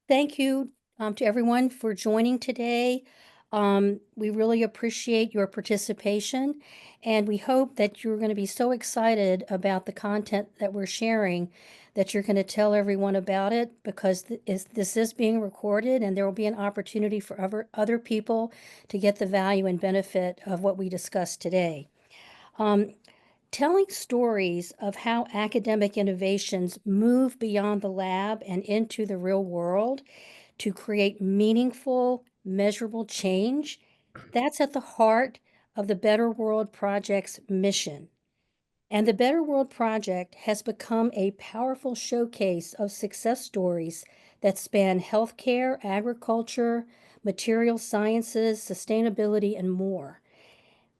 Thank you to everyone for joining today. We really appreciate your participation, and we hope that you're going to be so excited about the content that we're sharing that you're going to tell everyone about it because this is being recorded, and there will be an opportunity for other people to get the value and benefit of what we discussed today. Um, Telling stories of how academic innovations move beyond the lab and into the real world to create meaningful, measurable change, that's at the heart of the Better World Project's mission. And the Better World Project has become a powerful showcase of success stories that span healthcare, agriculture, material sciences, sustainability, and more.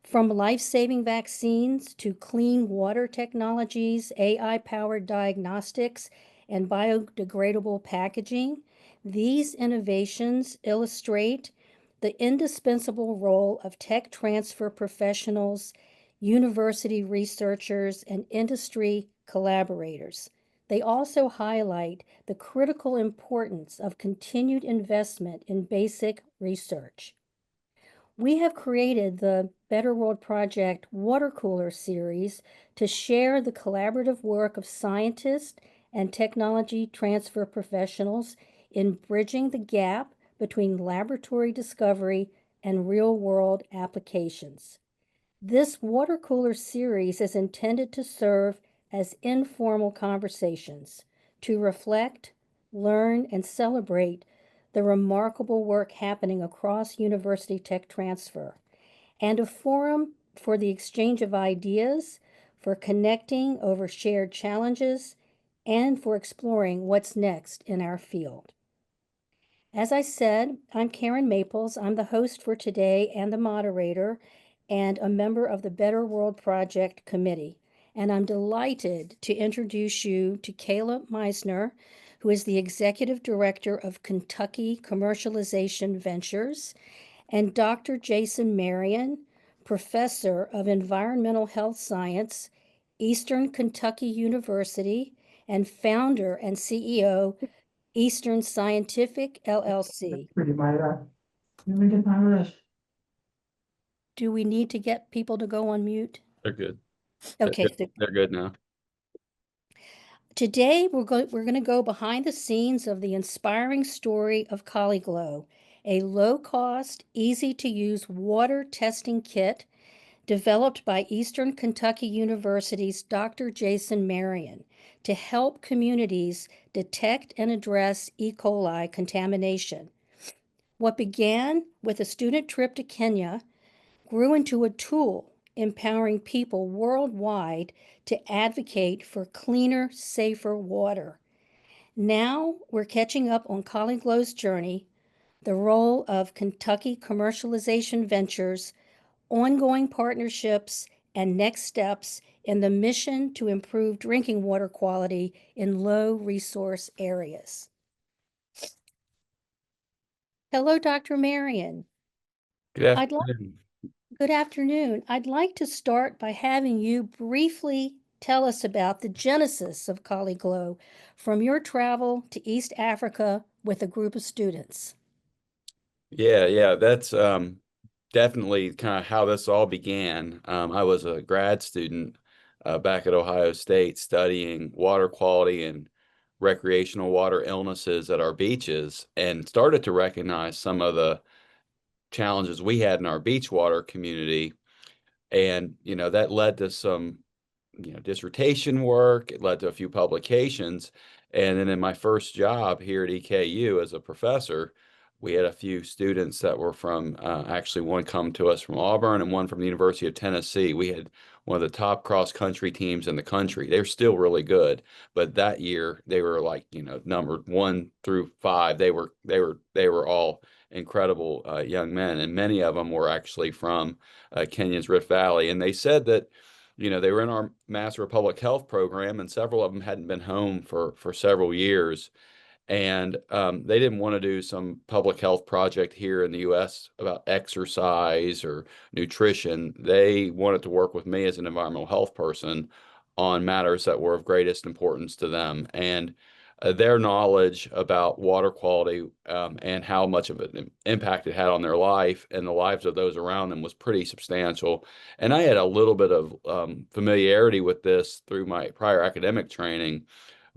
From life-saving vaccines to clean water technologies, AI-powered diagnostics, and biodegradable packaging, these innovations illustrate the indispensable role of tech transfer professionals, university researchers, and industry collaborators. They also highlight the critical importance of continued investment in basic research. We have created the Better World Project Water Cooler series to share the collaborative work of scientists and technology transfer professionals in bridging the gap between laboratory discovery and real-world applications. This water cooler series is intended to serve as informal conversations to reflect, learn, and celebrate the remarkable work happening across university tech transfer, and a forum for the exchange of ideas, for connecting over shared challenges, and for exploring what's next in our field. As I said, I'm Karen Maples. I'm the host for today and the moderator and a member of the Better World Project Committee. And I'm delighted to introduce you to Kayla Meisner, who is the Executive Director of Kentucky Commercialization Ventures, and Dr. Jason Marion, Professor of Environmental Health Science, Eastern Kentucky University, and founder and CEO, Eastern Scientific LLC. Do we need to get people to go on mute? They're good. Okay, They're good now. today we're going to go behind the scenes of the inspiring story of ColleGlow, a low-cost, easy-to-use water testing kit developed by Eastern Kentucky University's Dr. Jason Marion to help communities detect and address E. coli contamination. What began with a student trip to Kenya grew into a tool empowering people worldwide to advocate for cleaner, safer water. Now we're catching up on ColleGlow's journey, the role of Kentucky Commercialization Ventures, ongoing partnerships, and next steps in the mission to improve drinking water quality in low resource areas. Hello, Dr. Marion. Good afternoon. Good afternoon. I'd like to start by having you briefly tell us about the genesis of ColleGlow from your travel to East Africa with a group of students. Yeah, that's definitely kind of how this all began. I was a grad student back at Ohio State studying water quality and recreational water illnesses at our beaches and started to recognize some of the challenges we had in our beach water community. And, that led to some dissertation work. It led to a few publications. And then in my first job here at EKU as a professor, we had a few students that were from, actually one come to us from Auburn and one from the University of Tennessee. We had one of the top cross country teams in the country. They're still really good, but that year they were like, numbered 1 through 5. They were all incredible young men, and many of them were actually from Kenya's Rift Valley. And they said that they were in our Master of Public Health program, and several of them hadn't been home for several years. And they didn't want to do some public health project here in the U.S. about exercise or nutrition. They wanted to work with me as an environmental health person on matters that were of greatest importance to them. And their knowledge about water quality and how much of an impact it had on their life and the lives of those around them was pretty substantial. And I had a little bit of familiarity with this through my prior academic training.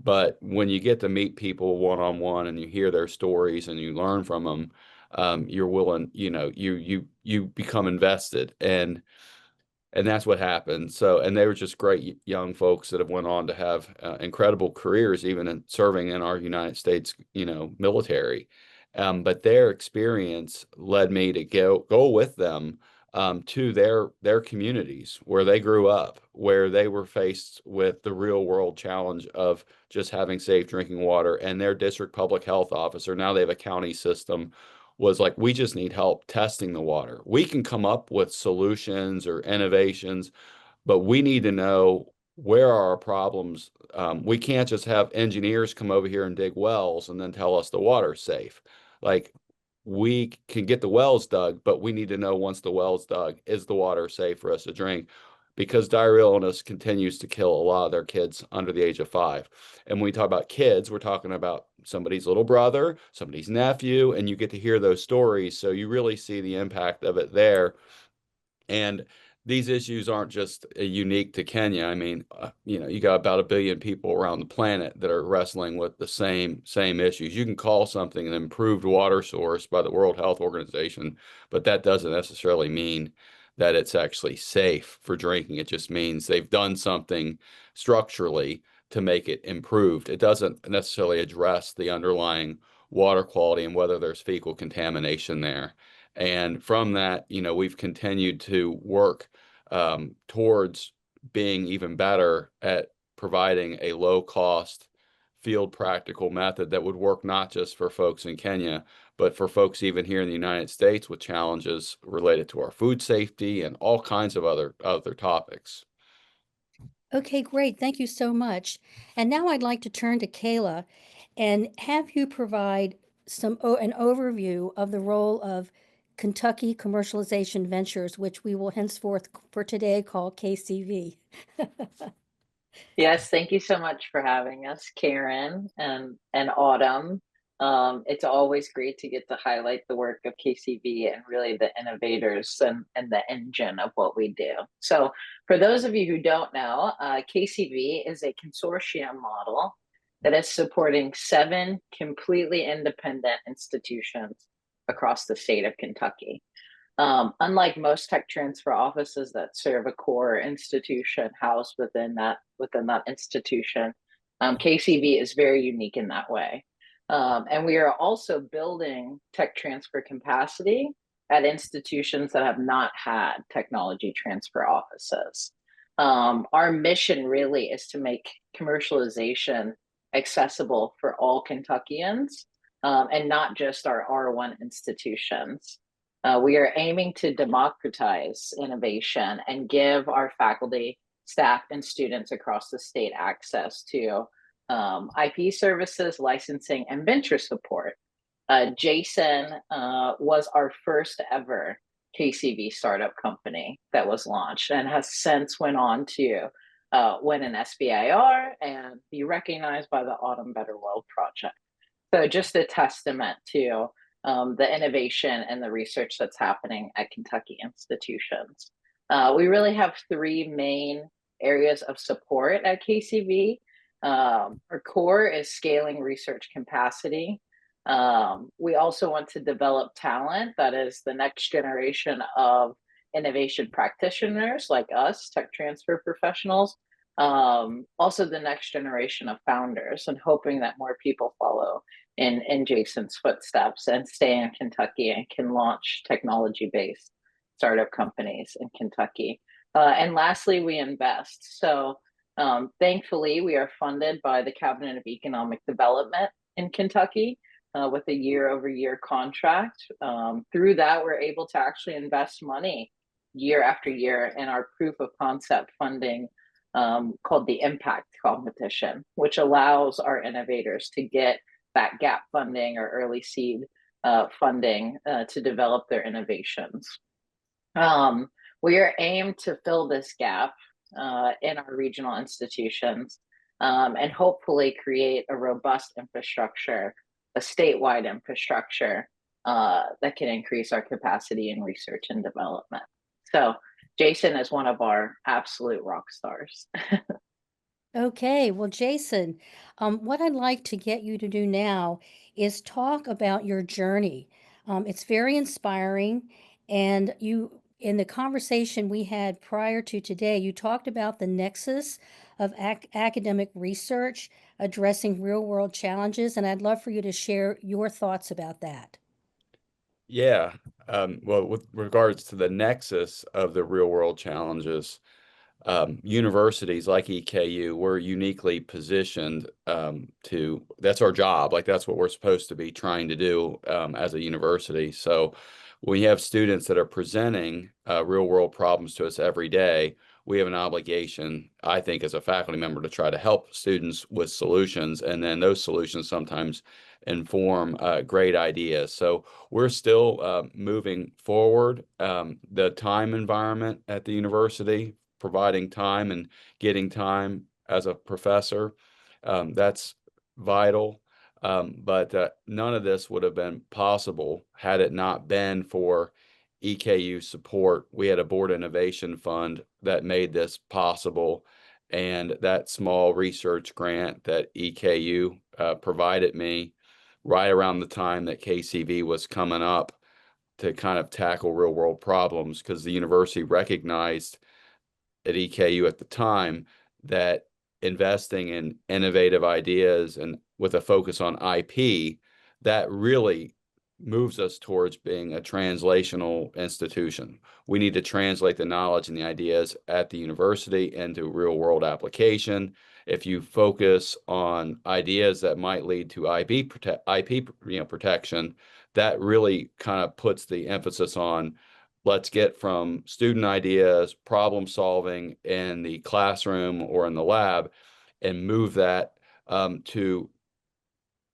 But when you get to meet people one on one and you hear their stories and you learn from them, you're willing, you become invested. And that's what happened. So, and they were just great young folks that have went on to have incredible careers, even in serving in our United States, military. But their experience led me to go with them to their communities where they grew up, where they were faced with the real world challenge of just having safe drinking water. And their district public health officer, now they have a county system, was like, we just need help testing the water. We can come up with solutions or innovations, but we need to know where are our problems. We can't just have engineers come over here and dig wells and then tell us the water's safe. Like, we can get the wells dug, but we need to know once the well's dug, is the water safe for us to drink? Because diarrheal illness continues to kill a lot of their kids under the age of 5. And when we talk about kids, we're talking about somebody's little brother, somebody's nephew, and you get to hear those stories. So you really see the impact of it there. And these issues aren't just unique to Kenya. I mean, you got about 1 billion people around the planet that are wrestling with the same issues. You can call something an improved water source by the World Health Organization, but that doesn't necessarily mean that it's actually safe for drinking. It just means they've done something structurally to make it improved. It doesn't necessarily address the underlying water quality and whether there's fecal contamination there. And from that, we've continued to work towards being even better at providing a low cost field practical method that would work not just for folks in Kenya, but for folks even here in the United States with challenges related to our food safety and all kinds of other topics. Okay, great. Thank you so much. And now I'd like to turn to Kayla and have you provide an overview of the role of Kentucky Commercialization Ventures, which we will henceforth for today call KCV. Yes, thank you so much for having us, Karen and Autumn. It's always great to get to highlight the work of KCV and really the innovators and the engine of what we do. So for those of you who don't know, KCV is a consortium model that is supporting 7 completely independent institutions across the state of Kentucky. Unlike most tech transfer offices that serve a core institution housed within that institution, KCV is very unique in that way. And we are also building tech transfer capacity at institutions that have not had technology transfer offices. Our mission really is to make commercialization accessible for all Kentuckians, and not just our R1 institutions. We are aiming to democratize innovation and give our faculty, staff, and students across the state access to IP services, licensing, and venture support. Jason was our first ever KCV startup company that was launched and has since went on to win an SBIR and be recognized by the Autumn Better World Project. So just a testament to the innovation and the research that's happening at Kentucky institutions. We really have 3 main areas of support at KCV. Our core is scaling research capacity. We also want to develop talent that is the next generation of innovation practitioners like us, tech transfer professionals. Also the next generation of founders, and hoping that more people follow in Jason's footsteps and stay in Kentucky and can launch technology-based startup companies in Kentucky. And lastly, we invest. So thankfully, we are funded by the Cabinet of Economic Development in Kentucky with a year-over-year contract. Through that, we're able to actually invest money year after year in our proof of concept funding called the Impact Competition, which allows our innovators to get that gap funding or early seed funding to develop their innovations. We are aimed to fill this gap in our regional institutions and hopefully create a robust infrastructure, a statewide infrastructure that can increase our capacity in research and development. So Jason is one of our absolute rock stars. Okay, well, Jason, what I'd like to get you to do now is talk about your journey. It's very inspiring, and in the conversation we had prior to today, you talked about the nexus of academic research addressing real-world challenges, and I'd love for you to share your thoughts about that. Yeah. Well, with regards to the nexus of the real world challenges, universities like EKU, we're uniquely positioned that's our job. Like that's what we're supposed to be trying to do as a university. So when you have students that are presenting real world problems to us every day, we have an obligation, I think, as a faculty member to try to help students with solutions. And then those solutions sometimes inform great ideas. So we're still moving forward. The time environment at the university, providing time and getting time as a professor, that's vital. But none of this would have been possible had it not been for EKU support. We had a board innovation fund that made this possible. And that small research grant that EKU provided me right around the time that KCV was coming up to kind of tackle real world problems, because the university recognized at EKU at the time that investing in innovative ideas and with a focus on IP, that really moves us towards being a translational institution. We need to translate the knowledge and the ideas at the university into real world application. If you focus on ideas that might lead to IP protection, that really kind of puts the emphasis on, let's get from student ideas, problem solving in the classroom or in the lab, and move that to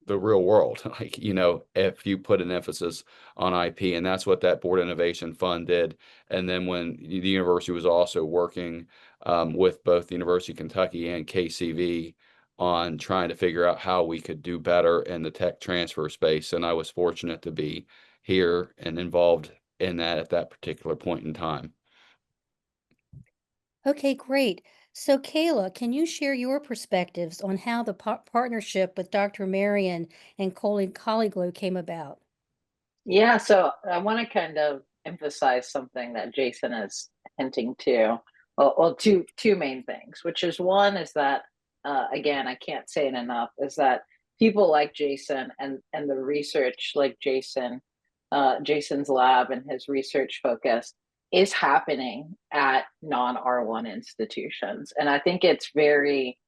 the real world. Like, if you put an emphasis on IP, and that's what that Board Innovation Fund did. And then when the university was also working with both the University of Kentucky and KCV on trying to figure out how we could do better in the tech transfer space. And I was fortunate to be here and involved in that at that particular point in time. Okay, great. So, Kayla, can you share your perspectives on how the partnership with Dr. Marion and Colleglow came about? Yeah, so I want to kind of emphasize something that Jason is hinting to. Well, two main things, which is one is that again, I can't say it enough, is that people like Jason and the research like Jason's lab and his research focus is happening at non-R1 institutions. And I think it's very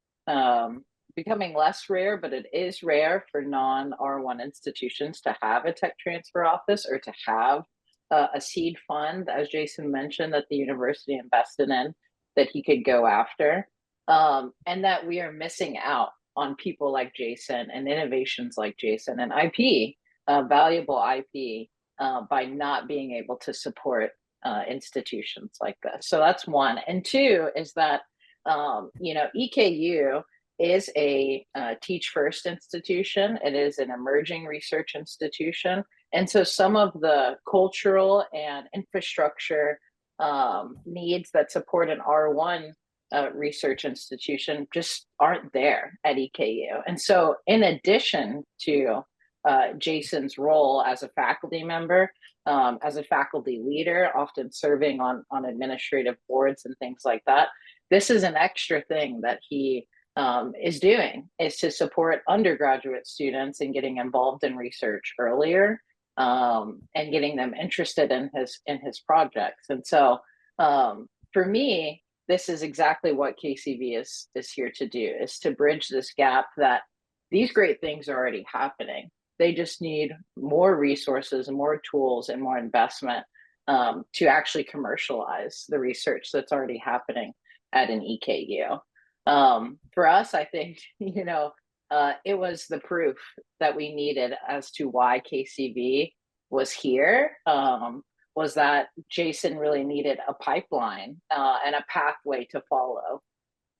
becoming less rare, but it is rare for non-R1 institutions to have a tech transfer office or to have a seed fund, as Jason mentioned, that the university invested in that he could go after. And that we are missing out on people like Jason and innovations like Jason and IP, valuable IP, by not being able to support institutions like this. So that's one. And two is that, EKU is a teach first institution. It is an emerging research institution. And so some of the cultural and infrastructure needs that support an R1 research institution just aren't there at EKU. And so in addition to Jason's role as a faculty member, as a faculty leader, often serving on administrative boards and things like that, this is an extra thing that he is doing, is to support undergraduate students in getting involved in research earlier, and getting them interested in his projects. And so for me, this is exactly what KCV is here to do, is to bridge this gap that these great things are already happening. They just need more resources and more tools and more investment to actually commercialize the research that's already happening at an EKU. For us, I think, it was the proof that we needed as to why KCV was here, was that Jason really needed a pipeline and a pathway to follow.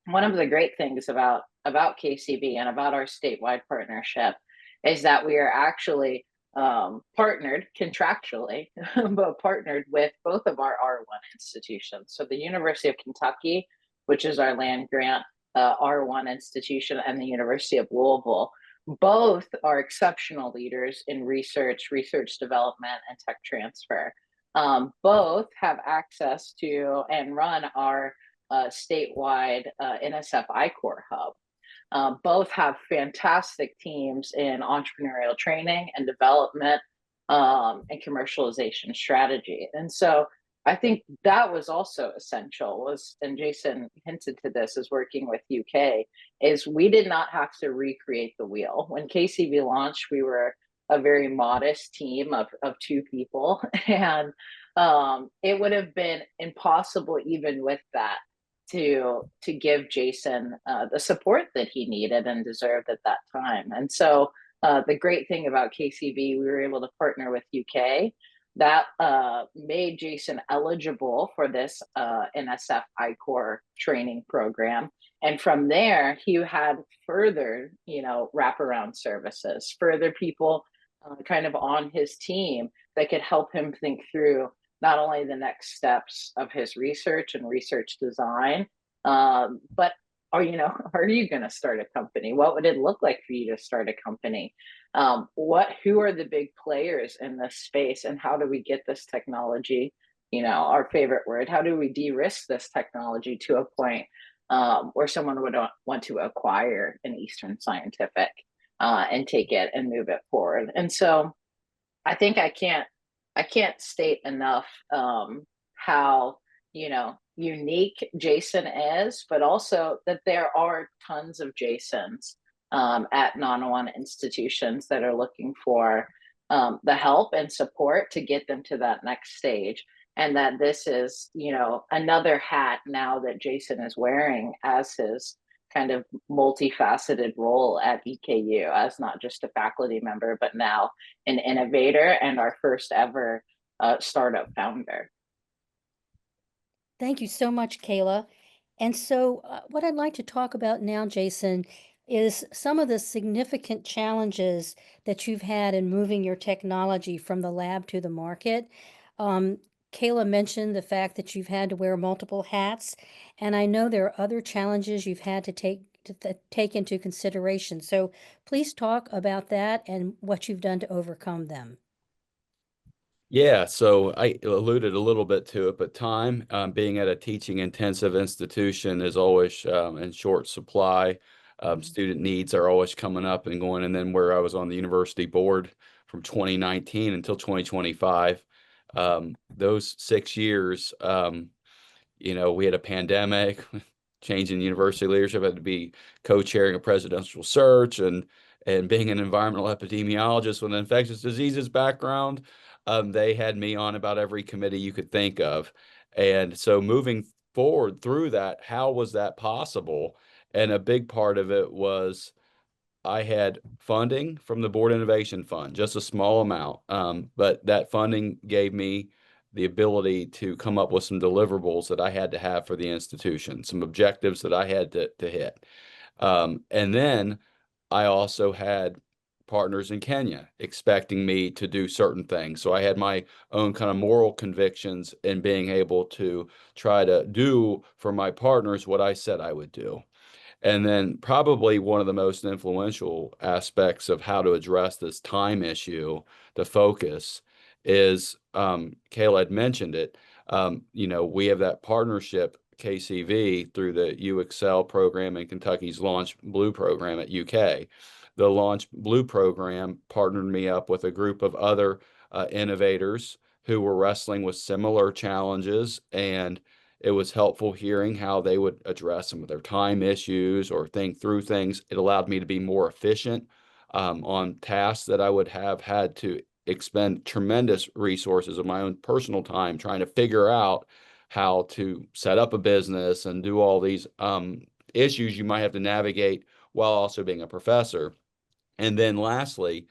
One of the great things about about KCB and about our statewide partnership is that we are actually partnered contractually, but partnered with both of our R1 institutions. So the University of Kentucky, which is our land grant R1 institution, and the University of Louisville, both are exceptional leaders in research development, and tech transfer. Both have access to and run our statewide NSF I-Corps hub. Both have fantastic teams in entrepreneurial training and development, and commercialization strategy. And so I think that was also essential was, and Jason hinted to this, is working with UK, is we did not have to recreate the wheel. When KCB launched, we were a very modest team of 2 people. And it would have been impossible even with that to give Jason the support that he needed and deserved at that time. And so the great thing about KCB, we were able to partner with UK. That made Jason eligible for this NSF I-Corps training program. And from there, he had further, wraparound services, further people kind of on his team that could help him think through not only the next steps of his research and research design, but are you going to start a company? What would it look like for you to start a company? Who are the big players in this space, and how do we get this technology? Our favorite word. How do we de-risk this technology to a point where someone would want to acquire an Eastern Scientific and take it and move it forward? And so, I think I can't state enough how unique Jason is, but also that there are tons of Jasons at non-one institutions that are looking for the help and support to get them to that next stage. And that this is, another hat now that Jason is wearing as his kind of multifaceted role at EKU, as not just a faculty member, but now an innovator and our first ever startup founder. Thank you so much, Kayla. And so, what I'd like to talk about now, Jason, is some of the significant challenges that you've had in moving your technology from the lab to the market. Kayla mentioned the fact that you've had to wear multiple hats, and I know there are other challenges you've had to take into consideration. So please talk about that and what you've done to overcome them. Yeah, so I alluded a little bit to it, but time, being at a teaching intensive institution is always in short supply. Student needs are always coming up and going. And then where I was on the university board from 2019 until 2025, those 6 years, we had a pandemic, changing university leadership, had to be co-chairing a presidential search, and being an environmental epidemiologist with an infectious diseases background, they had me on about every committee you could think of. And so moving forward through that, how was that possible? And a big part of it was I had funding from the Board Innovation Fund, just a small amount, but that funding gave me the ability to come up with some deliverables that I had to have for the institution, some objectives that I had to hit. And then I also had partners in Kenya expecting me to do certain things. So I had my own kind of moral convictions in being able to try to do for my partners what I said I would do. And then probably one of the most influential aspects of how to address this time issue, the focus, is Kayla had mentioned it. We have that partnership, KCV, through the UExcel program and Kentucky's Launch Blue program at UK. The Launch Blue program partnered me up with a group of other innovators who were wrestling with similar challenges, and it was helpful hearing how they would address some of their time issues or think through things. It allowed me to be more efficient on tasks that I would have had to expend tremendous resources of my own personal time trying to figure out how to set up a business and do all these issues you might have to navigate while also being a professor. And then lastly,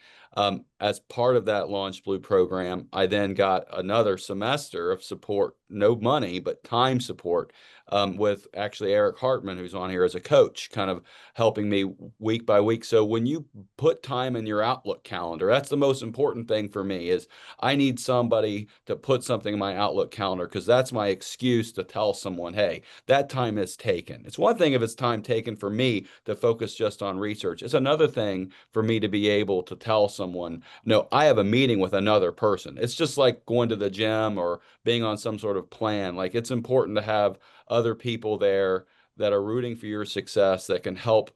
as part of that Launch Blue program, I then got another semester of support, no money, but time support with actually Eric Hartman, who's on here as a coach, kind of helping me week by week. So when you put time in your Outlook calendar, that's the most important thing for me is I need somebody to put something in my Outlook calendar because that's my excuse to tell someone, hey, that time is taken. It's one thing if it's time taken for me to focus just on research. It's another thing for me to be able to tell someone, no, I have a meeting with another person. It's just like going to the gym or being on some sort of plan. Like it's important to have other people there that are rooting for your success that can help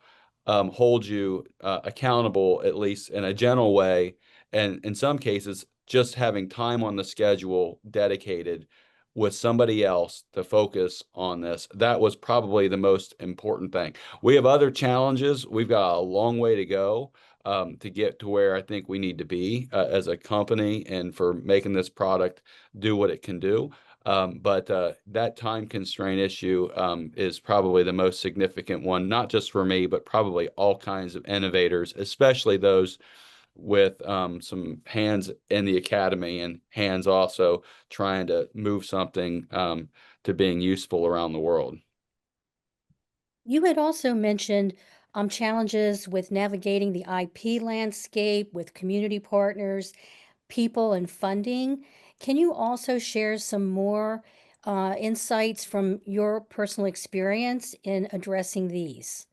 hold you accountable, at least in a general way. And in some cases, just having time on the schedule dedicated with somebody else to focus on this. That was probably the most important thing. We have other challenges. We've got a long way to go to get to where I think we need to be as a company and for making this product do what it can do. But that time constraint issue is probably the most significant one, not just for me, but probably all kinds of innovators, especially those with some hands in the academy and hands also trying to move something to being useful around the world. You had also mentioned challenges with navigating the IP landscape with community partners, people, and funding. Can you also share some more insights from your personal experience in addressing these?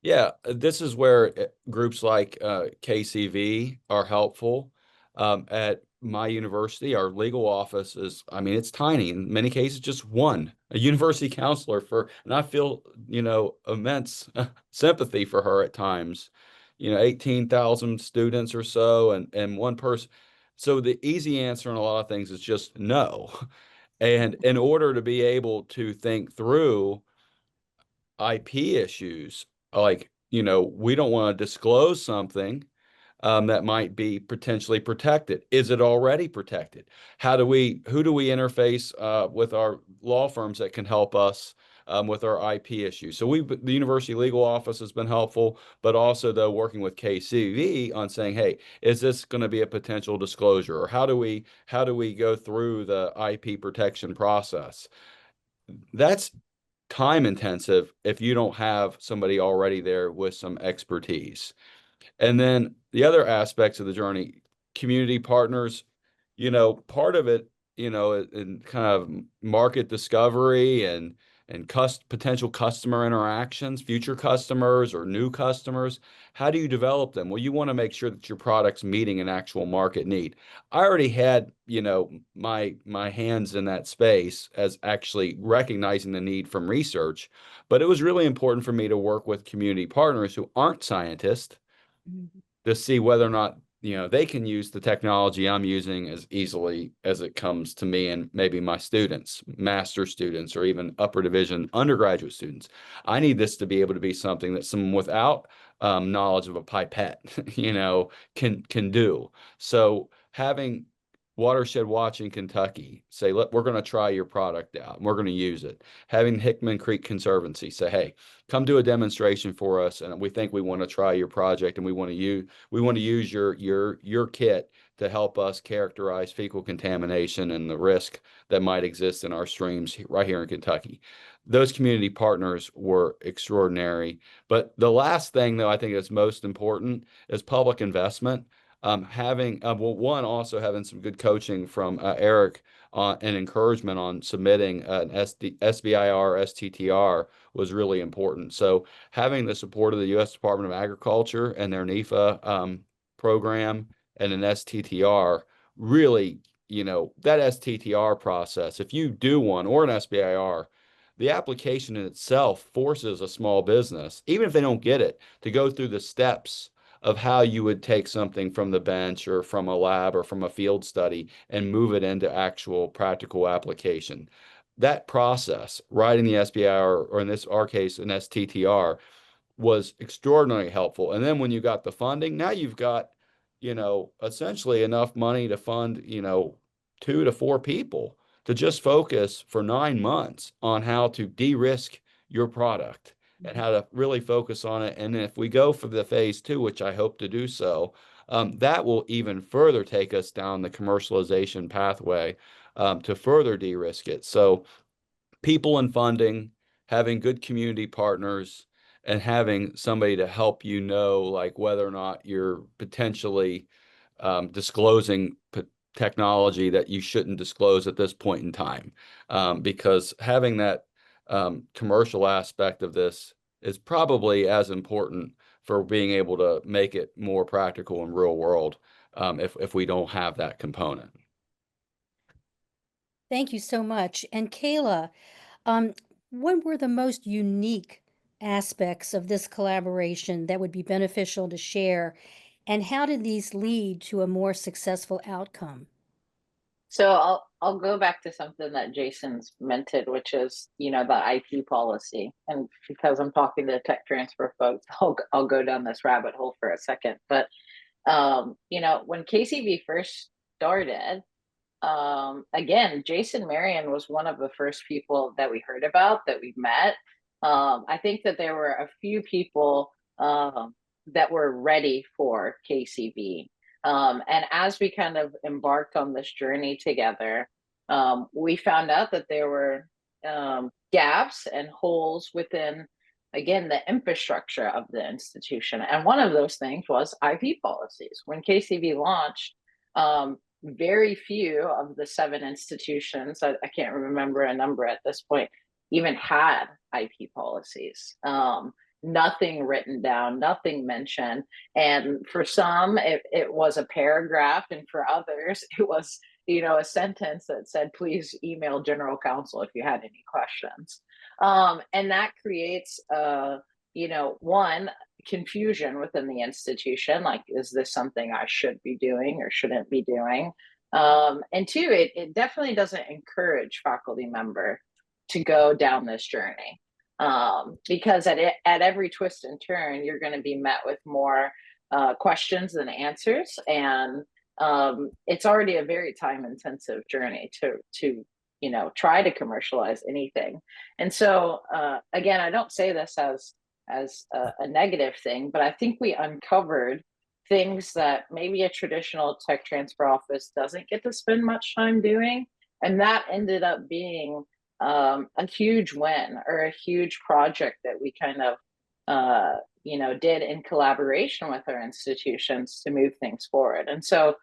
Yeah, this is where groups like KCV are helpful. At my university, our legal office is, I mean, it's tiny. In many cases, just one, a university counselor and I feel, immense sympathy for her at times. 18,000 students or so, and one person. So the easy answer in a lot of things is just no. And in order to be able to think through IP issues, like, we don't want to disclose something that might be potentially protected. Is it already protected? Who do we interface with our law firms that can help us with our IP issues? So the University Legal Office has been helpful, but also though working with KCV on saying, hey, is this going to be a potential disclosure? Or how do we go through the IP protection process? That's time intensive if you don't have somebody already there with some expertise. And then the other aspects of the journey, community partners, part of it, in kind of market discovery and potential customer interactions, future customers or new customers. How do you develop them? Well, you want to make sure that your product's meeting an actual market need. I already had, my hands in that space as actually recognizing the need from research, but it was really important for me to work with community partners who aren't scientists to see whether or not they can use the technology I'm using as easily as it comes to me and maybe my students, master students, or even upper division undergraduate students. I need this to be able to be something that someone without knowledge of a pipette, can do. So having Watershed Watch in Kentucky say, look, we're going to try your product out and we're going to use it. Having Hickman Creek Conservancy say, hey, come do a demonstration for us, and we think we want to try your project, and we want to use your kit to help us characterize fecal contamination and the risk that might exist in our streams right here in Kentucky. Those community partners were extraordinary. But the last thing, though, I think is most important is public investment. Also having some good coaching from Eric and encouragement on submitting an SBIR, STTR was really important. So having the support of the U.S. Department of Agriculture and their NEFA program and an STTR really, that STTR process, if you do one or an SBIR, the application in itself forces a small business, even if they don't get it, to go through the steps of how you would take something from the bench or from a lab or from a field study and move it into actual practical application. That process, writing the SBIR, or in our case, an STTR, was extraordinarily helpful. And then when you got the funding, now you've got, essentially enough money to fund, 2 to 4 people to just focus for 9 months on how to de-risk your product and how to really focus on it. And if we go for the phase 2, which I hope to do so, that will even further take us down the commercialization pathway to further de-risk it. So people and funding, having good community partners, and having somebody to help you know, like whether or not you're potentially disclosing technology that you shouldn't disclose at this point in time. Because having that commercial aspect of this is probably as important for being able to make it more practical in real world, if we don't have that component. Thank you so much. And Kayla, um, what were the most unique aspects of this collaboration that would be beneficial to share? And how did these lead to a more successful outcome? So I'll go back to something that Jason's mentioned, which is, you know, the IP policy. And because I'm talking to tech transfer folks, I'll go down this rabbit hole for a second. But you know, when KCV first started, again, Jason Marion was one of the first people that we heard about, that we met. I think that there were a few people that were ready for KCV. And as we kind of embarked on this journey together, we found out that there were gaps and holes within, again, the infrastructure of the institution. And one of those things was IP policies. When KCV launched, very few of the 7 institutions, I can't remember a number at this point, even had IP policies. Nothing written down, nothing mentioned. And for some, it was a paragraph, and for others, it was, you know, a sentence that said, please email general counsel if you had any questions. And that creates, you know, one, confusion within the institution, like, is this something I should be doing or shouldn't be doing? And two, it definitely doesn't encourage faculty member to go down this journey, because at every twist and turn, you're going to be met with more questions than answers, and it's already a very time intensive journey to you know, try to commercialize anything. And so again, I don't say this as a negative thing, but I think we uncovered things that maybe a traditional tech transfer office doesn't get to spend much time doing, and that ended up being a huge win, or a huge project that we kind of you know, did in collaboration with our institutions to move things forward. And so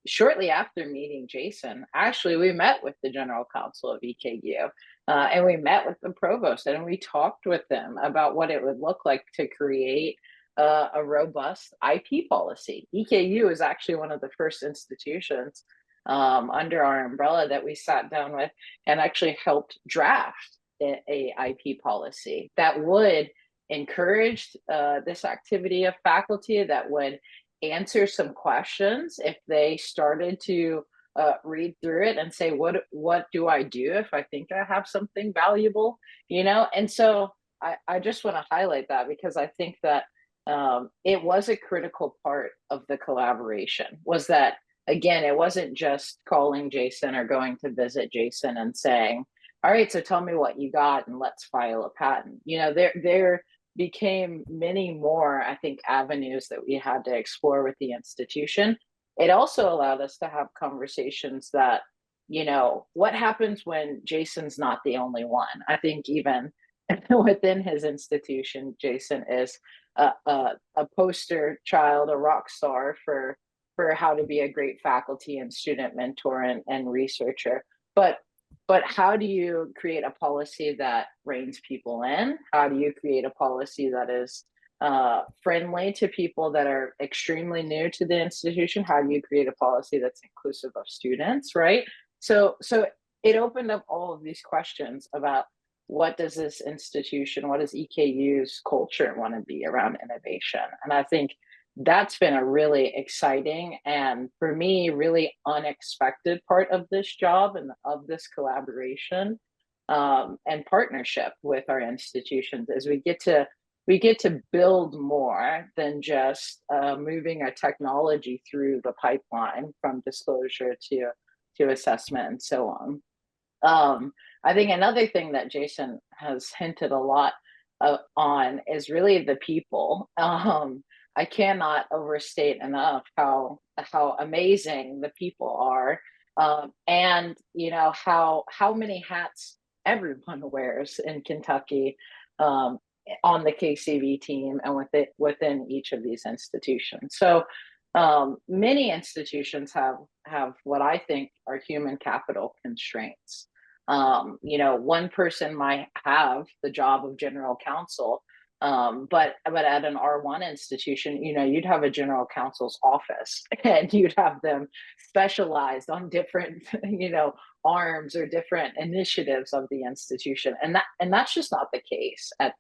shortly after meeting Jason, actually, we met with the general counsel of EKU, and we met with the provost, and we talked with them about what it would look like to create a robust IP policy. EKU is actually one of the first institutions under our umbrella that we sat down with and actually helped draft a IP policy that would encourage this activity of faculty, that would answer some questions if they started to read through it and say, what do I do if I think I have something valuable, you know? And so I just want to highlight that, because I think that it was a critical part of the collaboration, was that, again, it wasn't just calling Jason or going to visit Jason and saying, all right, so tell me what you got and let's file a patent. You know, there became many more, I think, avenues that we had to explore with the institution. It also allowed us to have conversations that, you know, what happens when Jason's not the only one? I think even within his institution, Jason is a poster child, a rock star for how to be a great faculty and student mentor and researcher. But how do you create a policy that reins people in? How do you create a policy that is friendly to people that are extremely new to the institution? How do you create a policy that's inclusive of students, right? So it opened up all of these questions about, what does this institution, what does EKU's culture want to be around innovation? And I think that's been a really exciting, and for me, really unexpected part of this job and of this collaboration and partnership with our institutions, is we get to build more than just moving a technology through the pipeline from disclosure to assessment and so on. I think another thing that Jason has hinted a lot on is really the people. I cannot overstate enough how amazing the people are, and you know how many hats everyone wears in Kentucky, on the KCV team and within each of these institutions. So many institutions have what I think are human capital constraints. One person might have the job of general counsel, but at an R1 institution, you'd have a general counsel's office, and you'd have them specialized on different, arms or different initiatives of the institution, and that's just not the case at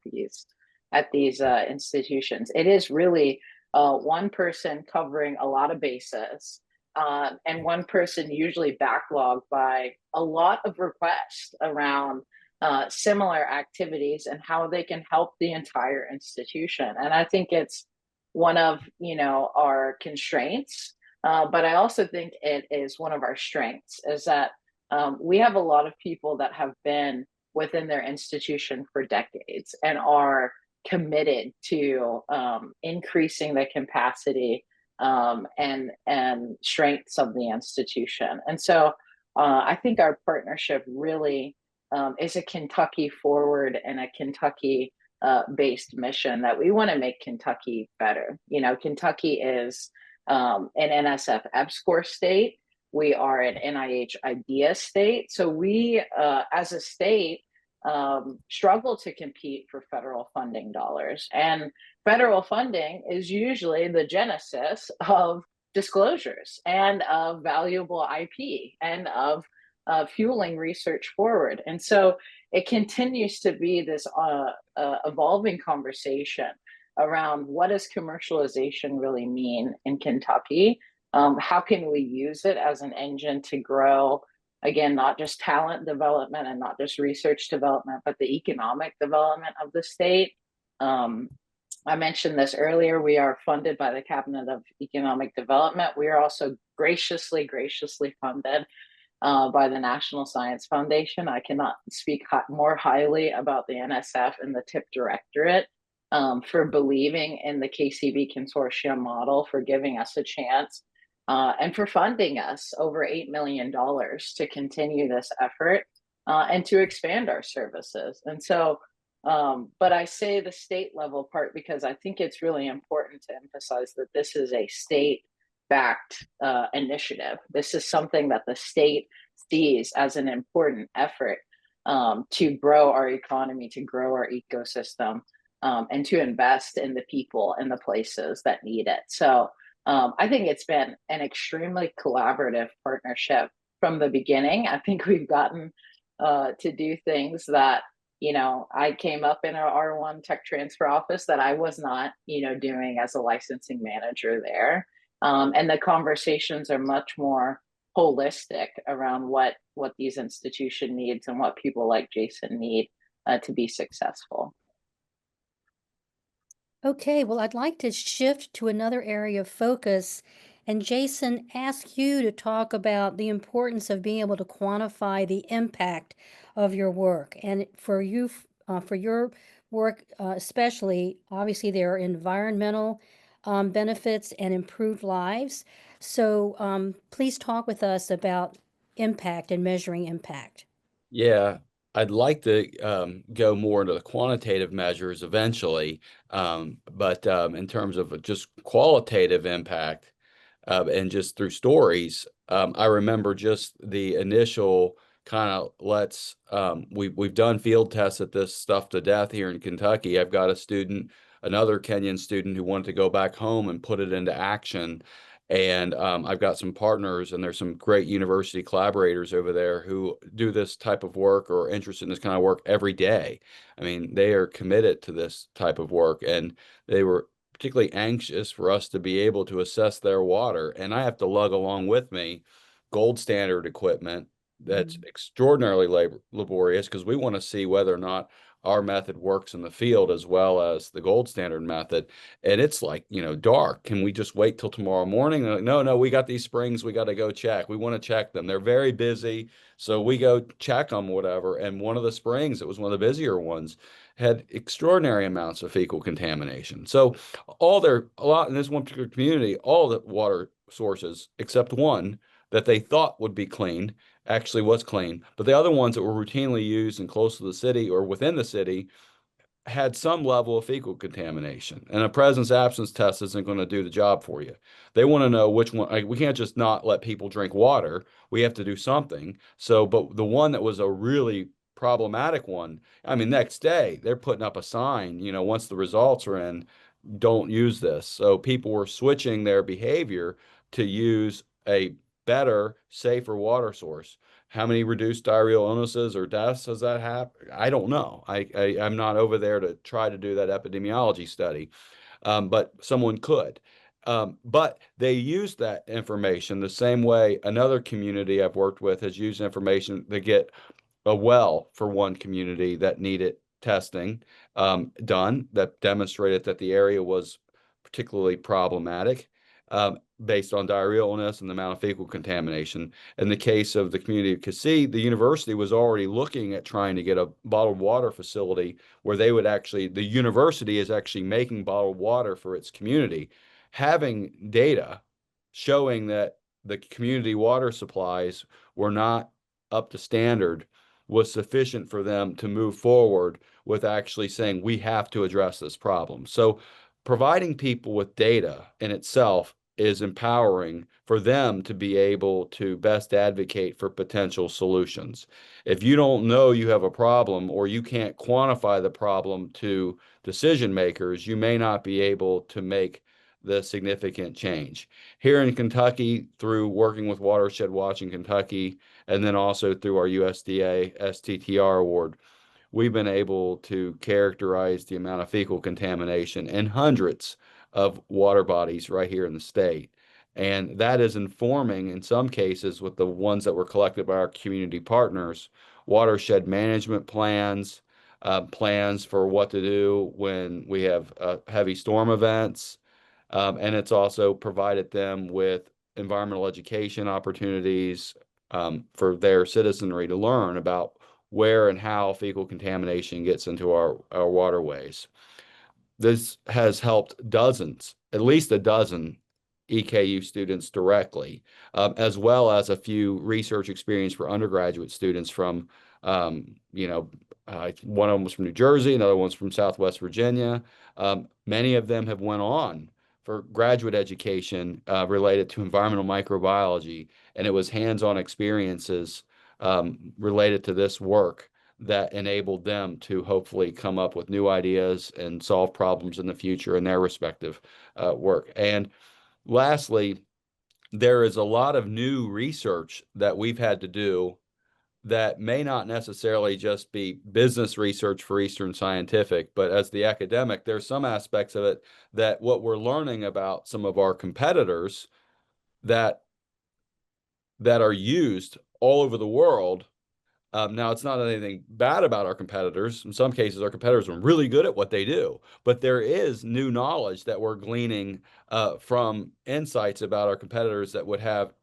these institutions. It is really one person covering a lot of bases, and one person usually backlogged by a lot of requests around similar activities and how they can help the entire institution. And I think it's one of our constraints, but I also think it is one of our strengths. Is that we have a lot of people that have been within their institution for decades and are committed to increasing the capacity and strengths of the institution. And so I think our partnership really is a Kentucky forward and a Kentucky based mission, that we want to make Kentucky better. Kentucky is an NSF EBSCOR state. We are an NIH IDEA state. So we, as a state, struggle to compete for federal funding dollars. And federal funding is usually the genesis of disclosures and of valuable IP and of fueling research forward. And so it continues to be this evolving conversation around, what does commercialization really mean in Kentucky? How can we use it as an engine to grow, again, not just talent development and not just research development, but the economic development of the state? I mentioned this earlier. We are funded by the Cabinet of Economic Development. We are also graciously funded by the National Science Foundation. I cannot speak more highly about the NSF and the TIP Directorate for believing in the KCV consortium model, for giving us a chance, and for funding us over $8 million to continue this effort and to expand our services. And so, but I say the state level part because I think it's really important to emphasize that this is a state-backed initiative. This is something that the state sees as an important effort to grow our economy, to grow our ecosystem, and to invest in the people and the places that need it. So I think it's been an extremely collaborative partnership from the beginning. I think we've gotten to do things that, I came up in our R1 tech transfer office that I was not, doing as a licensing manager there. And the conversations are much more holistic around what these institution needs and what people like Jason need to be successful. Okay, well, I'd like to shift to another area of focus and Jason, ask you to talk about the importance of being able to quantify the impact of your work. And for you, for your work especially, obviously there are environmental benefits and improved lives. So please talk with us about impact and measuring impact. Yeah, I'd like to go more into the quantitative measures eventually, but in terms of just qualitative impact and just through stories, I remember just the initial kind of we've done field tests at this stuff to death here in Kentucky. I've got a student, another Kenyan student who wanted to go back home and put it into action. And I've got some partners, and there's some great university collaborators over there who do this type of work or are interested in this kind of work every day. I mean, they are committed to this type of work, and they were particularly anxious for us to be able to assess their water. And I have to lug along with me gold standard equipment that's extraordinarily laborious, because we want to see whether or not our method works in the field as well as the gold standard method. And it's like, dark. Can we just wait till tomorrow morning? Like, no, we got these springs. We got to go check. We want to check them. They're very busy. So we go check them, whatever. And one of the springs, it was one of the busier ones, had extraordinary amounts of fecal contamination. So a lot in this one particular community, all the water sources except one that they thought would be clean actually was clean. But the other ones that were routinely used and close to the city or within the city had some level of fecal contamination. And a presence absence test isn't going to do the job for you. They want to know which one. Like, we can't just not let people drink water. We have to do something. So, but the one that was a really problematic one, I mean, next day they're putting up a sign, once the results are in, don't use this. So people were switching their behavior to use a better, safer water source. How many reduced diarrheal illnesses or deaths has that happened? I don't know. I'm not over there to try to do that epidemiology study, but someone could. But they use that information the same way another community I've worked with has used information to get a well for one community that needed testing done that demonstrated that the area was particularly problematic based on diarrheal illness and the amount of fecal contamination. In the case of the community of Cassis, the university was already looking at trying to get a bottled water facility where they would actually, the university is actually making bottled water for its community. Having data showing that the community water supplies were not up to standard was sufficient for them to move forward with actually saying we have to address this problem. So providing people with data in itself is empowering for them to be able to best advocate for potential solutions. If you don't know you have a problem or you can't quantify the problem to decision makers, you may not be able to make the significant change. Here in Kentucky, through working with Watershed Watch in Kentucky, and then also through our USDA STTR award, we've been able to characterize the amount of fecal contamination in hundreds of water bodies right here in the state. And that is informing, in some cases, with the ones that were collected by our community partners, watershed management plans, plans for what to do when we have heavy storm events. And it's also provided them with environmental education opportunities for their citizenry to learn about where and how fecal contamination gets into our waterways. This has helped dozens, at least a dozen EKU students directly, as well as a few research experience for undergraduate students from, one of them was from New Jersey, another one's from Southwest Virginia. Many of them have went on for graduate education related to environmental microbiology, and it was hands-on experiences related to this work that enabled them to hopefully come up with new ideas and solve problems in the future in their respective work. And lastly, there is a lot of new research that we've had to do that may not necessarily just be business research for Eastern Scientific, but as the academic, there's some aspects of it that what we're learning about some of our competitors that are used all over the world. Now, it's not anything bad about our competitors. In some cases, our competitors are really good at what they do, but there is new knowledge that we're gleaning from insights about our competitors that would have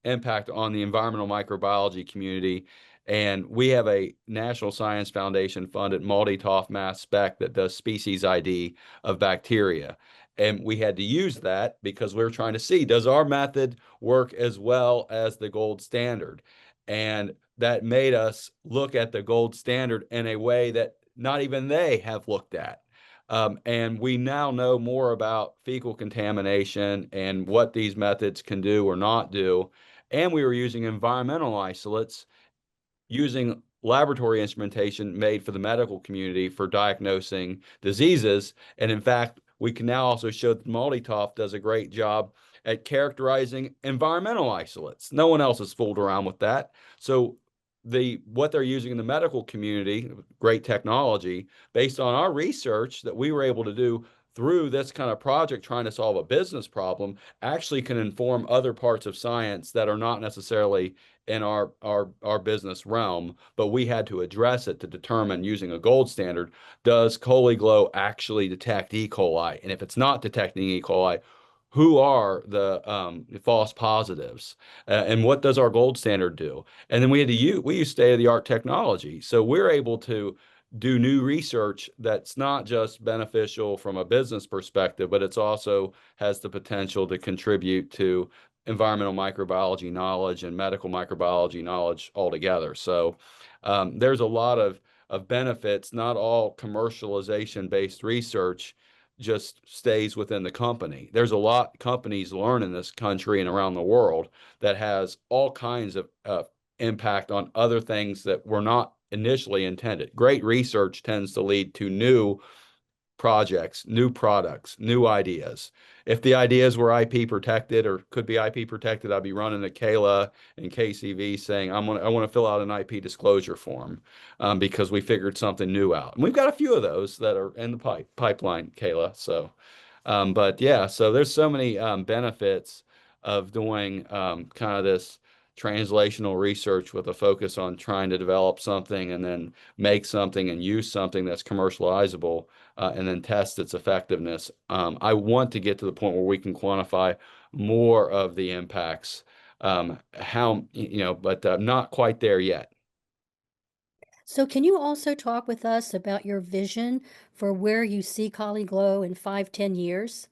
impact on the environmental microbiology community. And we have a National Science Foundation funded MALDI-TOF mass spec that does species ID of bacteria. And we had to use that because we were trying to see, does our method work as well as the gold standard? And that made us look at the gold standard in a way that not even they have looked at. And we now know more about fecal contamination and what these methods can do or not do. And we were using environmental isolates, using laboratory instrumentation made for the medical community for diagnosing diseases. And in fact, we can now also show that MALDI-TOF does a great job at characterizing environmental isolates. No one else has fooled around with that. So what they're using in the medical community, great technology, based on our research that we were able to do through this kind of project trying to solve a business problem, actually can inform other parts of science that are not necessarily in our business realm, but we had to address it to determine, using a gold standard, does ColiGlow actually detect E. coli? And if it's not detecting E. coli, who are the false positives, and what does our gold standard do? And then we use state-of-the-art technology, so we're able to do new research that's not just beneficial from a business perspective, but it's also has the potential to contribute to environmental microbiology knowledge and medical microbiology knowledge altogether. So there's a lot of benefits. Not all commercialization-based research just stays within the company. There's a lot companies learn in this country and around the world that has all kinds of impact on other things that were not initially intended. Great research tends to lead to new projects, new products, new ideas. If the ideas were IP protected or could be IP protected, I'd be running to Kayla and KCV saying, I want to fill out an IP disclosure form because we figured something new out. And we've got a few of those that are in the pipeline, Kayla. So, but yeah, so there's so many benefits of doing kind of this translational research with a focus on trying to develop something and then make something and use something that's commercializable and then test its effectiveness. I want to get to the point where we can quantify more of the impacts, but not quite there yet. So can you also talk with us about your vision for where you see ColleGlow in 5, 10 years?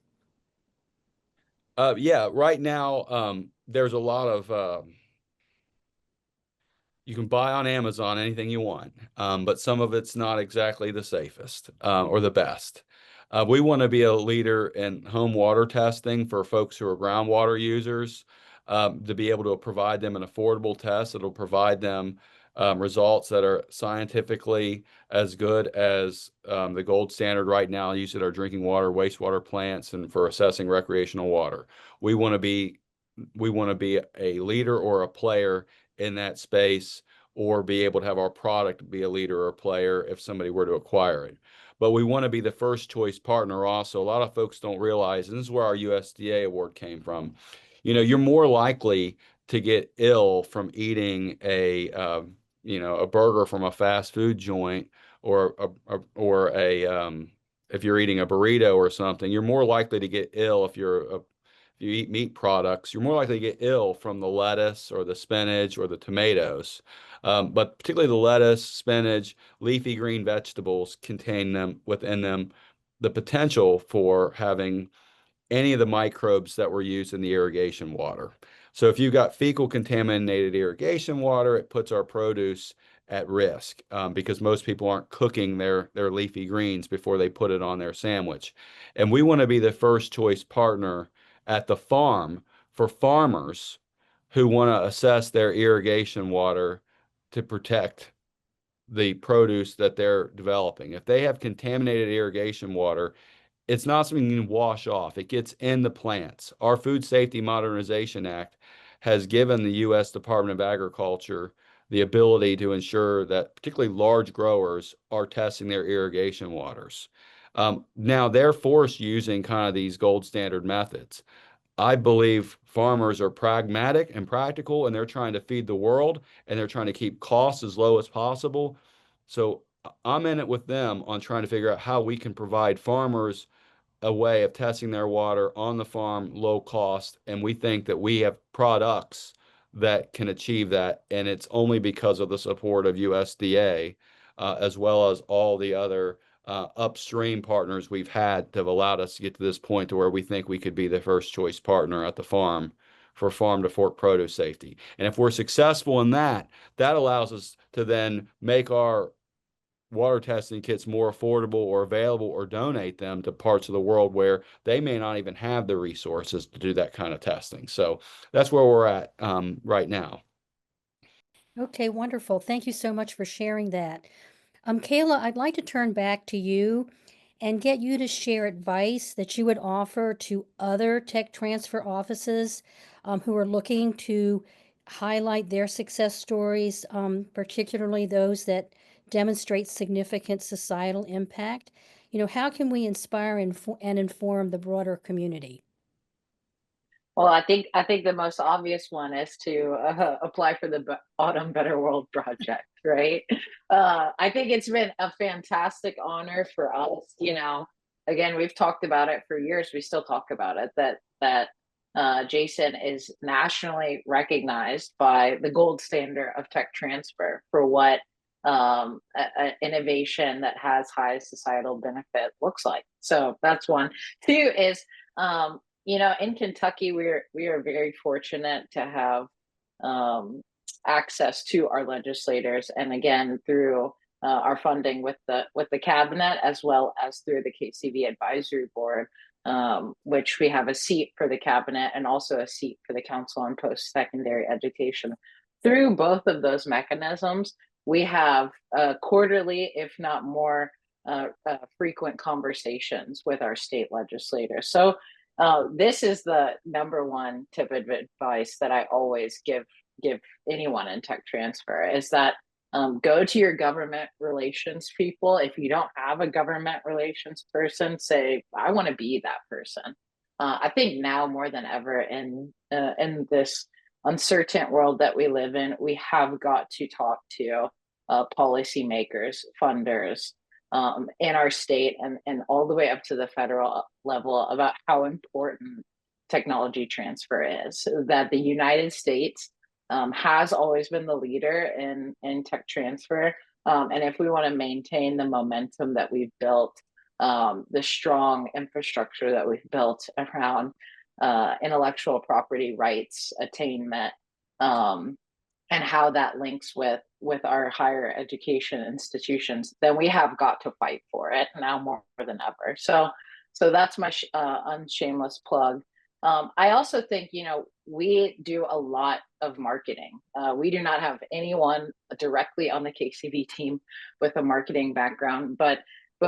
Yeah, right now there's a lot of you can buy on Amazon anything you want, but some of it's not exactly the safest or the best. We want to be a leader in home water testing for folks who are groundwater users, to be able to provide them an affordable test that'll provide them results that are scientifically as good as the gold standard right now used at our drinking water, wastewater plants, and for assessing recreational water. We want to be a leader or a player in that space, or be able to have our product be a leader or a player if somebody were to acquire it. But we want to be the first choice partner also. A lot of folks don't realize, and this is where our USDA award came from. You're more likely to get ill from eating a burger from a fast food joint or if you're eating a burrito or something. You're more likely to get ill if you eat meat products. You're more likely to get ill from the lettuce or the spinach or the tomatoes. But particularly the lettuce, spinach, leafy green vegetables contain within them the potential for having any of the microbes that were used in the irrigation water. So if you've got fecal contaminated irrigation water, it puts our produce at risk because most people aren't cooking their leafy greens before they put it on their sandwich. And we want to be the first choice partner at the farm for farmers who want to assess their irrigation water to protect the produce that they're developing. If they have contaminated irrigation water, it's not something you can wash off. It gets in the plants. Our Food Safety Modernization Act has given the U.S. Department of Agriculture the ability to ensure that particularly large growers are testing their irrigation waters. Now they're forced using kind of these gold standard methods. I believe farmers are pragmatic and practical, and they're trying to feed the world, and they're trying to keep costs as low as possible. So I'm in it with them on trying to figure out how we can provide farmers a way of testing their water on the farm, low cost, and we think that we have products that can achieve that, and it's only because of the support of USDA, as well as all the other upstream partners we've had that have allowed us to get to this point to where we think we could be the first choice partner at the farm for farm to fork produce safety. And if we're successful in that, that allows us to then make our water testing kits more affordable or available or donate them to parts of the world where they may not even have the resources to do that kind of testing. So that's where we're at right now. Okay, wonderful. Thank you so much for sharing that. Kayla, I'd like to turn back to you and get you to share advice that you would offer to other tech transfer offices who are looking to highlight their success stories, particularly those that demonstrate significant societal impact. How can we inspire and inform the broader community? Well, I think the most obvious one is to apply for the Autumn Better World project, right? I think it's been a fantastic honor for us. Again, we've talked about it for years. We still talk about it. That Jason is nationally recognized by the gold standard of tech transfer for what innovation that has high societal benefit looks like. So that's one. Two is In Kentucky, we are very fortunate to have um, access to our legislators, and again through our funding with the cabinet, as well as through the KCV advisory board, which we have a seat for the cabinet and also a seat for the Council on Post-Secondary Education. Through both of those mechanisms, we have quarterly, if not more, frequent conversations with our state legislators. So this is the number one tip of advice that I always give anyone in tech transfer, is that go to your government relations people. If you don't have a government relations person, say, I want to be that person. I think now more than ever in this uncertain world that we live in, we have got to talk to policymakers, funders, in our state and all the way up to the federal level about how important technology transfer is. That the United States has always been the leader in tech transfer. And if we want to maintain the momentum that we've built, the strong infrastructure that we've built around intellectual property rights attainment, and how that links with our higher education institutions, then we have got to fight for it now more than ever. So that's my unshameless plug. I also think, we do a lot of marketing. We do not have anyone directly on the KCV team with a marketing background, but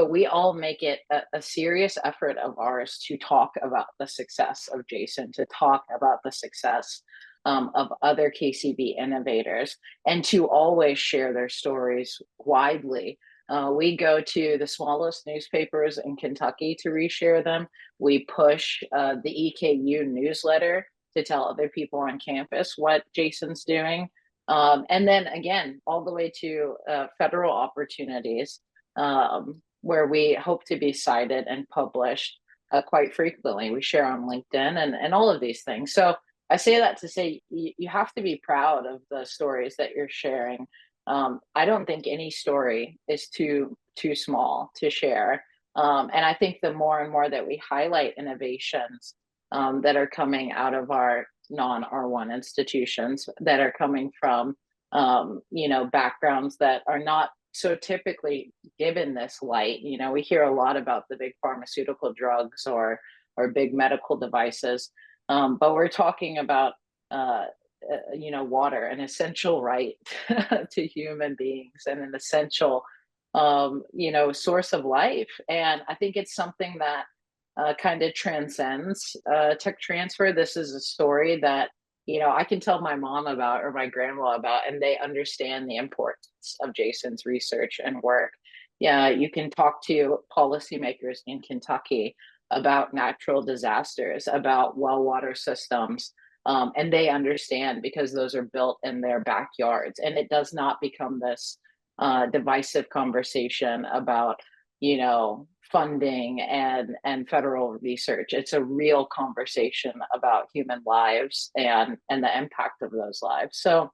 we all make it a serious effort of ours to talk about the success of Jason, to talk about the success of other KCV innovators, and to always share their stories widely. We go to the smallest newspapers in Kentucky to reshare them. We push the EKU newsletter to tell other people on campus what Jason's doing. And then again, all the way to federal opportunities, where we hope to be cited and published quite frequently. We share on LinkedIn and all of these things. So I say that to say you have to be proud of the stories that you're sharing. I don't think any story is too small to share. And I think the more and more that we highlight innovations that are coming out of our non-R1 institutions, that are coming from backgrounds that are not so typically given this light. We hear a lot about the big pharmaceutical drugs or big medical devices. But we're talking about, water, an essential right to human beings, and an essential, source of life. And I think it's something that kind of transcends tech transfer. This is a story that, I can tell my mom about or my grandma about, and they understand the importance of Jason's research and work. Yeah, you can talk to policymakers in Kentucky about natural disasters, about well water systems, and they understand because those are built in their backyards. And it does not become this divisive conversation about, funding and federal research. It's a real conversation about human lives and the impact of those lives. So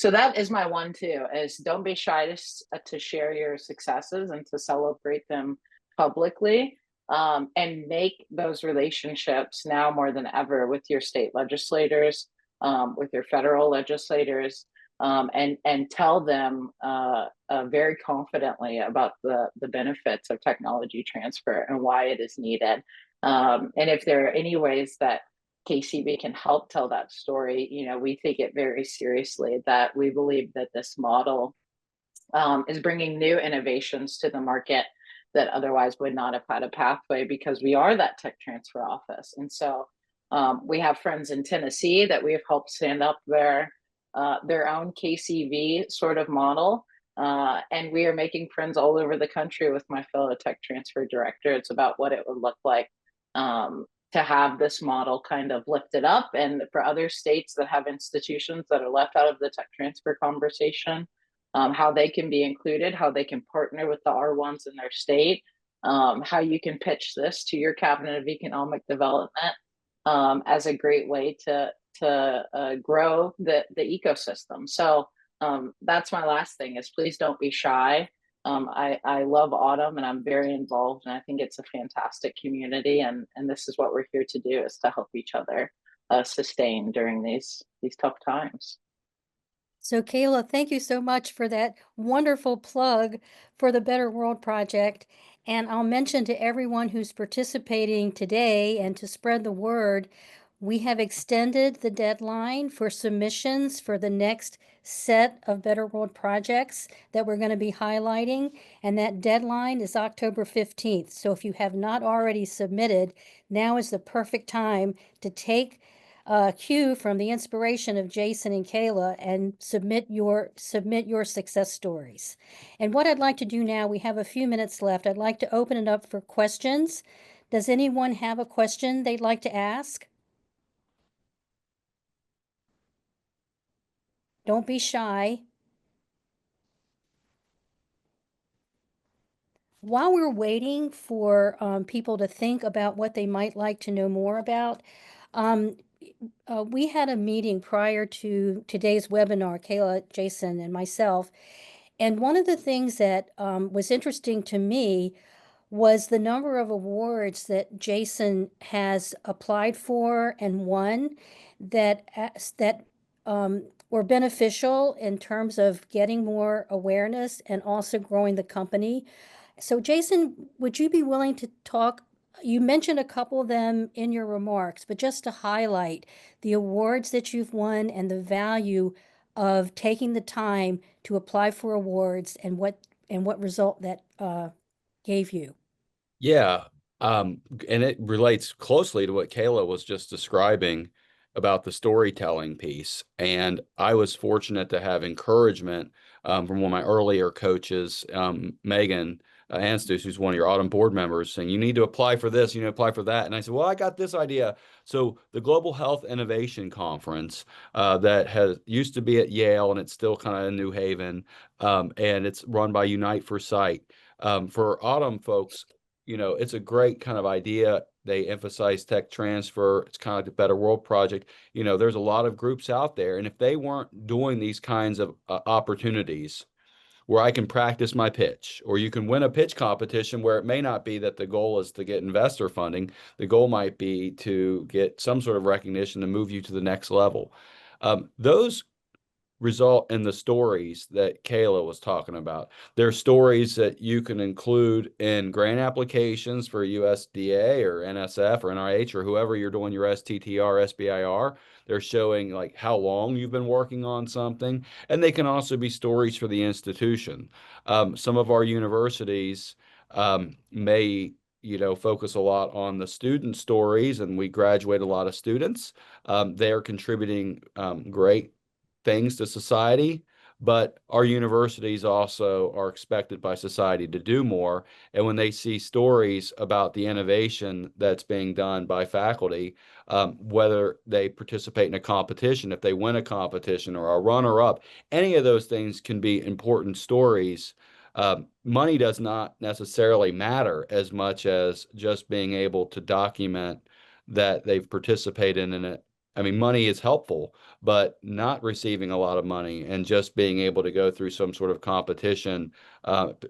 that is my one too, is don't be shy to share your successes and to celebrate them publicly. And make those relationships now more than ever with your state legislators, with your federal legislators, and tell them very confidently about the benefits of technology transfer and why it is needed. And if there are any ways that KCV can help tell that story, we take it very seriously. That we believe that this model is bringing new innovations to the market that otherwise would not have had a pathway, because we are that tech transfer office. And so we have friends in Tennessee that we have helped stand up their own KCV sort of model. And we are making friends all over the country with my fellow tech transfer directors about what it would look like to have this model kind of lifted up, and for other states that have institutions that are left out of the tech transfer conversation, how they can be included, how they can partner with the R1s in their state, how you can pitch this to your cabinet of economic development as a great way to grow the ecosystem. So that's my last thing, is please don't be shy. I love Autumn and I'm very involved, and I think it's a fantastic community, and this is what we're here to do, is to help each other sustain during these tough times. So Kayla, thank you so much for that wonderful plug for the Better World Project. And I'll mention to everyone who's participating today, and to spread the word, we have extended the deadline for submissions for the next set of Better World projects that we're going to be highlighting. And that deadline is October 15th. So if you have not already submitted, now is the perfect time to take cue from the inspiration of Jason and Kayla and submit your success stories. And what I'd like to do now, we have a few minutes left. I'd like to open it up for questions. Does anyone have a question they'd like to ask? Don't be shy. While we're waiting for people to think about what they might like to know more about, um, we had a meeting prior to today's webinar, Kayla, Jason, and myself. And one of the things that was interesting to me was the number of awards that Jason has applied for and won that were beneficial in terms of getting more awareness and also growing the company. So Jason, would you be willing to talk? You mentioned a couple of them in your remarks, but just to highlight the awards that you've won and the value of taking the time to apply for awards, and what result that gave you. Yeah, and it relates closely to what Kayla was just describing about the storytelling piece. And I was fortunate to have encouragement from one of my earlier coaches, Megan Anstus, who's one of your Autumn board members, saying, you need to apply for this, you need to apply for that. And I said, well, I got this idea. So the Global Health Innovation Conference that has used to be at Yale, and it's still kind of in New Haven, and it's run by Unite for Sight. For Autumn folks, it's a great kind of idea. They emphasize tech transfer. It's kind of like the Better World Project. There's a lot of groups out there, and if they weren't doing these kinds of opportunities where I can practice my pitch, or you can win a pitch competition where it may not be that the goal is to get investor funding. The goal might be to get some sort of recognition to move you to the next level. Those result in the stories that Kayla was talking about. They're stories that you can include in grant applications for USDA or NSF or NIH or whoever you're doing your STTR, SBIR. They're showing like how long you've been working on something, and they can also be stories for the institution. Some of our universities may focus a lot on the student stories, and we graduate a lot of students. They are contributing great things to society, but our universities also are expected by society to do more. And when they see stories about the innovation that's being done by faculty, whether they participate in a competition, if they win a competition or a runner-up, any of those things can be important stories. Money does not necessarily matter as much as just being able to document that they've participated in it. I mean, money is helpful, but not receiving a lot of money and just being able to go through some sort of competition,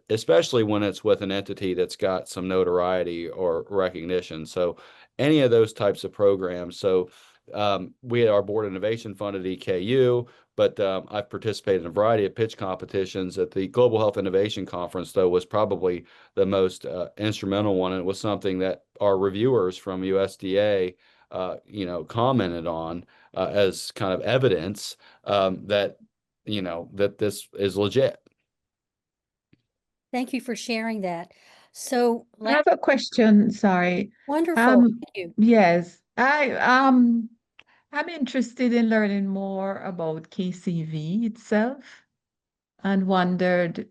especially when it's with an entity that's got some notoriety or recognition. So any of those types of programs. So we had our board innovation fund at EKU, but I've participated in a variety of pitch competitions. At the Global Health Innovation Conference, though, was probably the most instrumental one. And it was something that our reviewers from USDA commented on as kind of evidence that that this is legit. Thank you for sharing that. So I have a question, sorry. wonderful. Thank you. Yes, I'm interested in learning more about KCV itself, and wondered,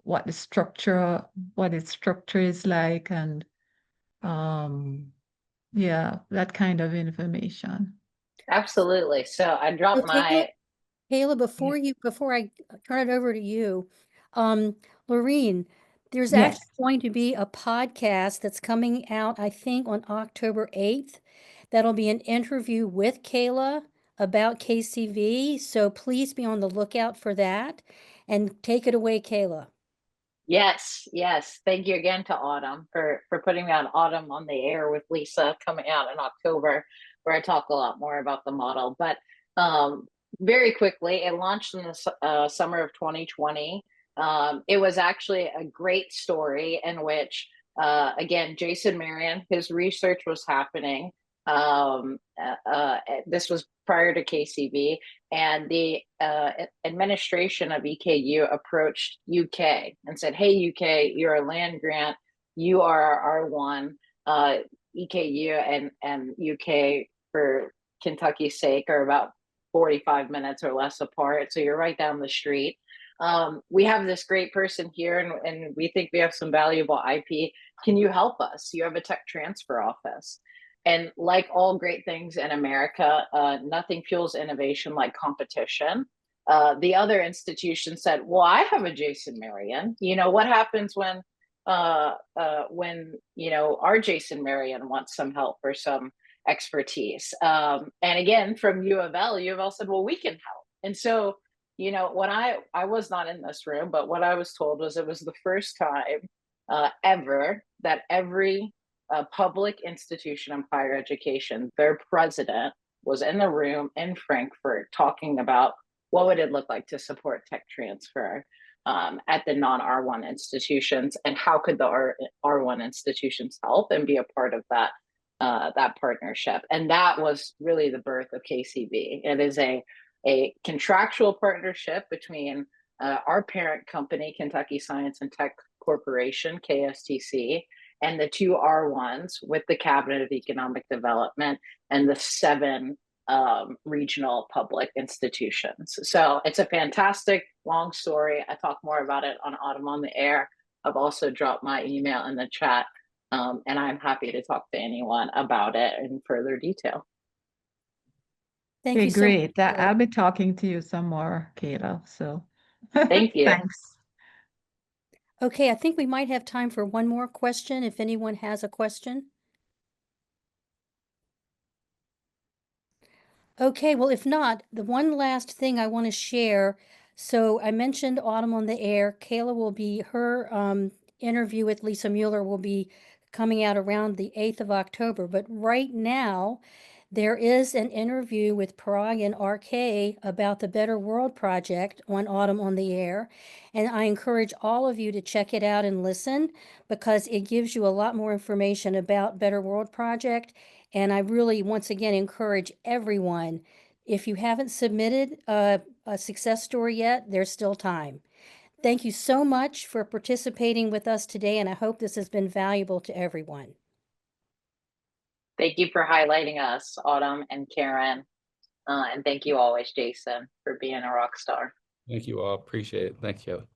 what its structure is like, and yeah, that kind of information. Absolutely. So I dropped So my Kayla, Yeah. before I turn it over to you, Laureen, there's Yes. actually going to be a podcast that's coming out, I think, on October 8th. That'll be an interview with Kayla about KCV. So please be on the lookout for that. And take it away, Kayla. Yes, yes. Thank you again to Autumn for putting me on Autumn on the Air with Lisa coming out in October, where I talk a lot more about the model. But very quickly, it launched in the summer of 2020. It was actually a great story in which, again, Jason Marion, his research was happening. This was prior to KCV, and the administration of EKU approached UK and said, "Hey, UK, you're a land grant. You are our R1. EKU and UK, for Kentucky's sake, are about 45 minutes or less apart. So you're right down the street. We have this great person here, and we think we have some valuable IP. Can you help us? You have a tech transfer office." And like all great things in America, nothing fuels innovation like competition. The other institution said, "Well, I have a Jason Marion. You know, what happens when you know, our Jason Marion wants some help or some expertise?" And again, from U of L said, "Well, we can help." And so, you know, when I was not in this room, but what I was told was it was the first time ever that every public institution of higher education, their president was in the room in Frankfurt talking about what would it look like to support tech transfer at the non-R1 institutions, and how could the R1 institutions help and be a part of that that partnership. And that was really the birth of KCV. It is a contractual partnership between our parent company, Kentucky Science and Tech Corporation, KSTC, and the two R1s with the Cabinet of Economic Development and the 7 regional public institutions. So it's a fantastic long story. I talk more about it on Autumn on the Air. I've also dropped my email in the chat, and I'm happy to talk to anyone about it in further detail. Thank Okay, you so much, great. Kayla. I'll be talking to you some more, Kayla. So Thank you. thanks. Okay, I think we might have time for one more question if anyone has a question. Okay, well, if not, the one last thing I want to share. So I mentioned Autumn on the Air. Kayla will be, her interview with Lisa Mueller will be coming out around the 8th of October. But right now, there is an interview with Parag and RK about the Better World Project on Autumn on the Air. And I encourage all of you to check it out and listen, because it gives you a lot more information about Better World Project. And I really, once again, encourage everyone, if you haven't submitted a success story yet, there's still time. Thank you so much for participating with us today, and I hope this has been valuable to everyone. Thank you for highlighting us, Autumn and Karen. And thank you always, Jason, for being a rock star. Thank you all. Appreciate it. Thank you.